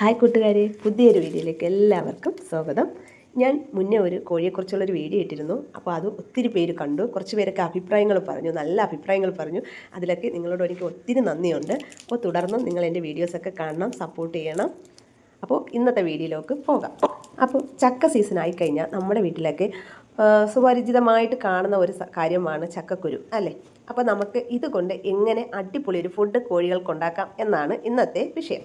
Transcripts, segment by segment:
Hi കൂട്ടുകാരെ, പുതിയൊരു വീഡിയോയിലേക്ക് എല്ലാവർക്കും സ്വാഗതം. ഞാൻ മുന്നേ ഒരു കോഴിയെക്കുറിച്ചുള്ളൊരു വീഡിയോ ഇട്ടിരുന്നു. അപ്പോൾ അത് ഒത്തിരി പേര് കണ്ടു. കുറച്ച് പേരൊക്കെ അഭിപ്രായങ്ങൾ പറഞ്ഞു, നല്ല അഭിപ്രായങ്ങൾ പറഞ്ഞു. അതിലൊക്കെ നിങ്ങളോട് എനിക്ക് ഒത്തിരി നന്ദിയുണ്ട്. അപ്പോൾ തുടർന്നും നിങ്ങൾ എൻ്റെ വീഡിയോസൊക്കെ കാണണം, സപ്പോർട്ട് ചെയ്യണം. അപ്പോൾ ഇന്നത്തെ വീഡിയോയിലേക്ക് പോകാം. അപ്പോൾ ചക്ക സീസൺ ആയിക്കഴിഞ്ഞാൽ നമ്മുടെ വീട്ടിലൊക്കെ സുപരിചിതമായിട്ട് കാണുന്ന ഒരു കാര്യമാണ് ചക്കക്കുരു, അല്ലേ? അപ്പോൾ നമുക്ക് ഇതുകൊണ്ട് എങ്ങനെ അടിപൊളി ഒരു ഫുഡ് കോഴികൾക്കുണ്ടാക്കാം എന്നാണ് ഇന്നത്തെ വിഷയം.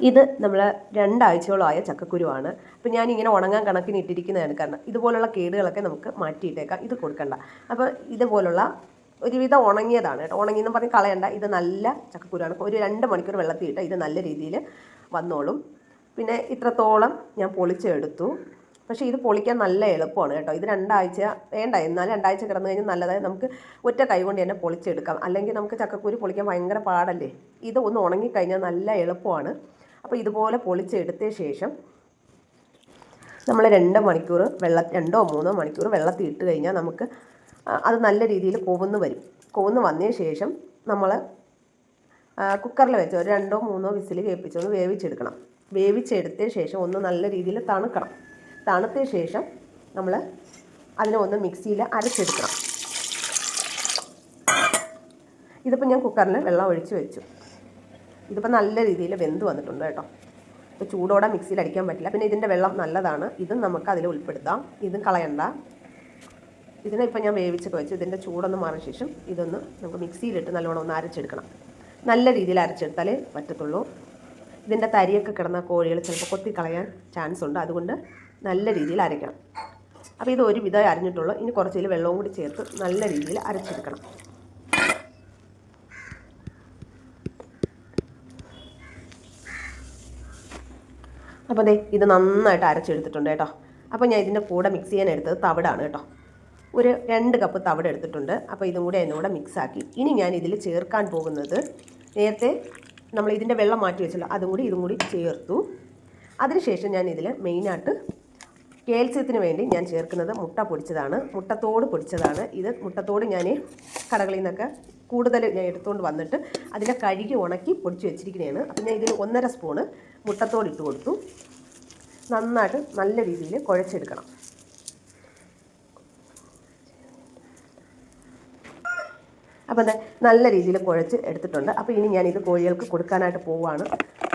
ഇത് നമ്മൾ 2 ആഴ്ചയോളമായ ചക്കക്കുരുവാണ്. അപ്പോൾ ഞാനിങ്ങനെ ഉണങ്ങാൻ കണക്കിന് ഇട്ടിരിക്കുന്നതാണ്. കാരണം ഇതുപോലുള്ള കേടുകളൊക്കെ നമുക്ക് മാറ്റിയിട്ടേക്കാം, ഇത് കൊടുക്കണ്ട. അപ്പോൾ ഇതുപോലുള്ള ഒരുവിധം ഉണങ്ങിയതാണ് കേട്ടോ. ഉണങ്ങിയെന്ന് പറഞ്ഞ് കളയണ്ട. ഇത് നല്ല ചക്കക്കുരുവാണ്. ഒരു 2 മണിക്കൂർ വെള്ളത്തിൽ ഇട്ട് ഇത് നല്ല രീതിയിൽ വന്നോളും. പിന്നെ ഇത്രത്തോളം ഞാൻ പൊളിച്ചെടുത്തു. പക്ഷേ ഇത് പൊളിക്കാൻ നല്ല എളുപ്പമാണ് കേട്ടോ. ഇത് 2 ആഴ്ച വേണ്ട, എന്നാലും 2 ആഴ്ച കിടന്നു കഴിഞ്ഞാൽ നല്ലതായി നമുക്ക് ഒറ്റ കൈ കൊണ്ട് തന്നെ പൊളിച്ചെടുക്കാം. അല്ലെങ്കിൽ നമുക്ക് ചക്കക്കുരു പൊളിക്കാൻ ഭയങ്കര പാടല്ലേ. ഇത് ഒന്ന് ഉണങ്ങിക്കഴിഞ്ഞാൽ നല്ല എളുപ്പമാണ്. അപ്പോൾ ഇതുപോലെ പൊളിച്ചെടുത്ത ശേഷം നമ്മൾ 2 മണിക്കൂർ 2 or 3 മണിക്കൂർ വെള്ളത്തിൽ ഇട്ട് കഴിഞ്ഞാൽ നമുക്ക് അത് നല്ല രീതിയിൽ കൊവുന്ന് വരും. കൊവുന്ന് വന്നതിന് ശേഷം നമ്മൾ കുക്കറിൽ വെച്ച് ഒരു 2 or 3 വിസിൽ കേൾപ്പിച്ചൊന്ന് വേവിച്ചെടുക്കണം. വേവിച്ചെടുത്ത ശേഷം ഒന്ന് നല്ല രീതിയിൽ തണുക്കണം. തണുത്ത ശേഷം നമ്മൾ അതിനെ ഒന്ന് മിക്സിയിൽ അരച്ചെടുക്കണം. ഇതിപ്പോൾ ഞാൻ കുക്കറിൽ വെള്ളം ഒഴിച്ച് വെച്ചു. ഇതിപ്പോൾ നല്ല രീതിയിൽ വെന്ത് വന്നിട്ടുണ്ട് കേട്ടോ. ഇപ്പോൾ ചൂടോടെ മിക്സിയിൽ അടിക്കാൻ പറ്റില്ല. പിന്നെ ഇതിൻ്റെ വെള്ളം നല്ലതാണ്, ഇതും നമുക്ക് അതിൽ ഉൾപ്പെടുത്താം. ഇതും കളയണ്ട. ഇതിനെ ഇപ്പോൾ ഞാൻ വേവിച്ചൊക്കെ വെച്ചു. ഇതിൻ്റെ ചൂടൊന്ന് മാറിയ ശേഷം ഇതൊന്ന് നമുക്ക് മിക്സിയിലിട്ട് നല്ലോണം ഒന്ന് അരച്ചെടുക്കണം. നല്ല രീതിയിൽ അരച്ചെടുത്താലേ പറ്റത്തുള്ളൂ. ഇതിൻ്റെ തരിയൊക്കെ കിടന്ന കോഴികൾ ചിലപ്പോൾ കൊത്തി കളയാൻ ചാൻസ് ഉണ്ട്. അതുകൊണ്ട് നല്ല രീതിയിൽ അരയ്ക്കണം. അപ്പോൾ ഇത് ഒരു വിധം അരിഞ്ഞിട്ടുള്ളൂ. ഇനി കുറച്ച് വെള്ളവും കൂടി ചേർത്ത് നല്ല രീതിയിൽ അരച്ചെടുക്കണം. അപ്പോൾ ഇത് നന്നായിട്ട് അരച്ചെടുത്തിട്ടുണ്ട് കേട്ടോ. അപ്പോൾ ഞാൻ ഇതിൻ്റെ കൂടെ മിക്സ് ചെയ്യാൻ എടുത്തത് തവിടാണ് കേട്ടോ. ഒരു 2 കപ്പ് തവിട് എടുത്തിട്ടുണ്ട്. അപ്പോൾ ഇതും കൂടി അതിൻ്റെ കൂടെ മിക്സാക്കി ഇനി ഞാൻ ഇതിൽ ചേർക്കാൻ പോകുന്നത്, നേരത്തെ നമ്മൾ ഇതിൻ്റെ വെള്ളം മാറ്റി വെച്ചല്ലോ, ഇതും കൂടി ചേർത്തു. അതിനുശേഷം ഞാൻ ഇതിൽ മെയിനായിട്ട് കാൽസ്യത്തിന് വേണ്ടി ഞാൻ ചേർക്കുന്നത് മുട്ട പൊടിച്ചതാണ്, മുട്ടത്തോട് പൊടിച്ചതാണ്. ഇത് മുട്ടത്തോട് ഞാൻ കടകളിൽ നിന്നൊക്കെ കൂടുതൽ ഞാൻ എടുത്തുകൊണ്ട് വന്നിട്ട് അതിനെ കഴുകി ഉണക്കി പൊടിച്ച് വെച്ചിരിക്കുന്നതാണ്. അപ്പം ഞാൻ ഇതിൽ 1.5 സ്പൂണ് മുട്ടത്തോട് ഇട്ട് കൊടുത്തു. നന്നായിട്ട് നല്ല രീതിയിൽ കുഴച്ചെടുക്കണം. അപ്പം നല്ല രീതിയിൽ കുഴച്ച് എടുത്തിട്ടുണ്ട്. അപ്പോൾ ഇനി ഞാനിത് കോഴികൾക്ക് കൊടുക്കാനായിട്ട് പോവുകയാണ്.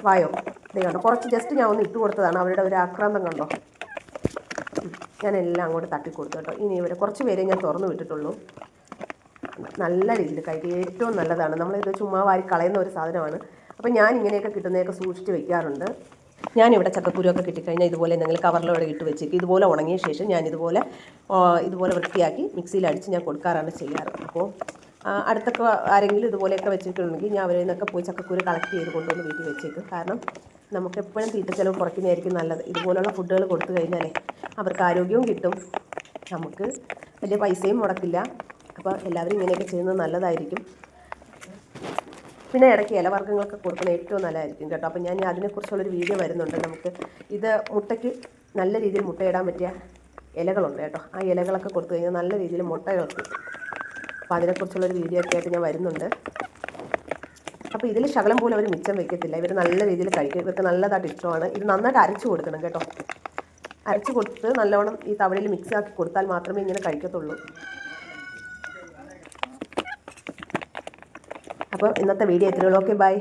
വായോ, ഇത് കണ്ടോ, കുറച്ച് ജസ്റ്റ് ഞാൻ ഒന്ന് ഇട്ട് കൊടുത്തതാണ്. അവരുടെ ഒരു ആക്രാന്തം കണ്ടോ. ഞാനെല്ലാം അങ്ങോട്ട് തട്ടിക്കൊടുത്തു കേട്ടോ. ഇനി ഇവരെ കുറച്ച് പേരെ ഞാൻ തുറന്നു വിട്ടിട്ടുള്ളൂ. നല്ല രീതിയിൽ കഴിക്കുക, ഏറ്റവും നല്ലതാണ്. നമ്മളിത് ചുമ്മാ വാരി കളയുന്ന ഒരു സാധനമാണ്. അപ്പോൾ ഞാൻ ഇങ്ങനെയൊക്കെ കിട്ടുന്നതൊക്കെ സൂക്ഷിച്ച് വെക്കാറുണ്ട്. ഞാനിവിടെ ചക്കക്കുരുവൊക്കെ കിട്ടിക്കഴിഞ്ഞാൽ ഇതുപോലെ എന്തെങ്കിലും കവറിലൂടെ ഇട്ട് വെച്ചേക്ക്. ഇതുപോലെ ഉണങ്ങിയ ശേഷം ഞാൻ ഇതുപോലെ വൃത്തിയാക്കി മിക്സിയിൽ അടിച്ച് ഞാൻ കൊടുക്കാറാണ് ചെയ്യാറ്. അപ്പോൾ അടുത്തൊക്കെ ആരെങ്കിലും ഇതുപോലെയൊക്കെ വെച്ചിട്ടുണ്ടെങ്കിൽ ഞാൻ അവരിൽ നിന്നൊക്കെ പോയി ചക്കക്കുരു കളക്ട് ചെയ്ത് കൊണ്ടുവന്ന് വീട്ടിൽ വെച്ചേക്കും. കാരണം നമുക്ക് എപ്പോഴും തീറ്റച്ചെലവ് കുറയ്ക്കുന്നതായിരിക്കും നല്ലത്. ഇതുപോലുള്ള ഫുഡുകൾ കൊടുത്തു കഴിഞ്ഞാലേ അവർക്ക് ആരോഗ്യവും കിട്ടും, നമുക്ക് വലിയ പൈസയും മുടക്കില്ല. അപ്പോൾ എല്ലാവരും ഇങ്ങനെയൊക്കെ ചെയ്യുന്നത് നല്ലതായിരിക്കും. പിന്നെ ഇടയ്ക്ക് ഇലവർഗ്ഗങ്ങളൊക്കെ കൊടുക്കുന്നത് ഏറ്റവും നല്ലതായിരിക്കും കേട്ടോ. അപ്പോൾ ഞാൻ അതിനെക്കുറിച്ചുള്ളൊരു വീഡിയോ വരുന്നുണ്ട്. നമുക്ക് ഇത് മുട്ടയ്ക്ക് നല്ല രീതിയിൽ മുട്ടയിടാൻ പറ്റിയ ഇലകളുണ്ട് കേട്ടോ. ആ ഇലകളൊക്കെ കൊടുത്തു കഴിഞ്ഞാൽ നല്ല രീതിയിൽ മുട്ടകൾ കിട്ടും. അപ്പോൾ അതിനെക്കുറിച്ചുള്ളൊരു വീഡിയോ ഒക്കെ ആയിട്ട് ഞാൻ വരുന്നുണ്ട്. അപ്പോൾ ഇതിൽ ശകലം പോലും അവർ മിച്ചം വയ്ക്കത്തില്ല. ഇവർ നല്ല രീതിയിൽ കഴിക്കും. ഇവർക്ക് നല്ലതായിട്ട് ഇഷ്ടമാണ്. ഇത് നന്നായിട്ട് അരച്ച് കൊടുക്കണം കേട്ടോ. അരച്ച് കൊടുത്ത് നല്ലവണ്ണം ഈ തവളയിൽ മിക്സ് ആക്കി കൊടുത്താൽ മാത്രമേ ഇങ്ങനെ കഴിക്കത്തുള്ളൂ. അപ്പോൾ ഇന്നത്തെ വീഡിയോ എത്രയുള്ളൂ. Okay, by.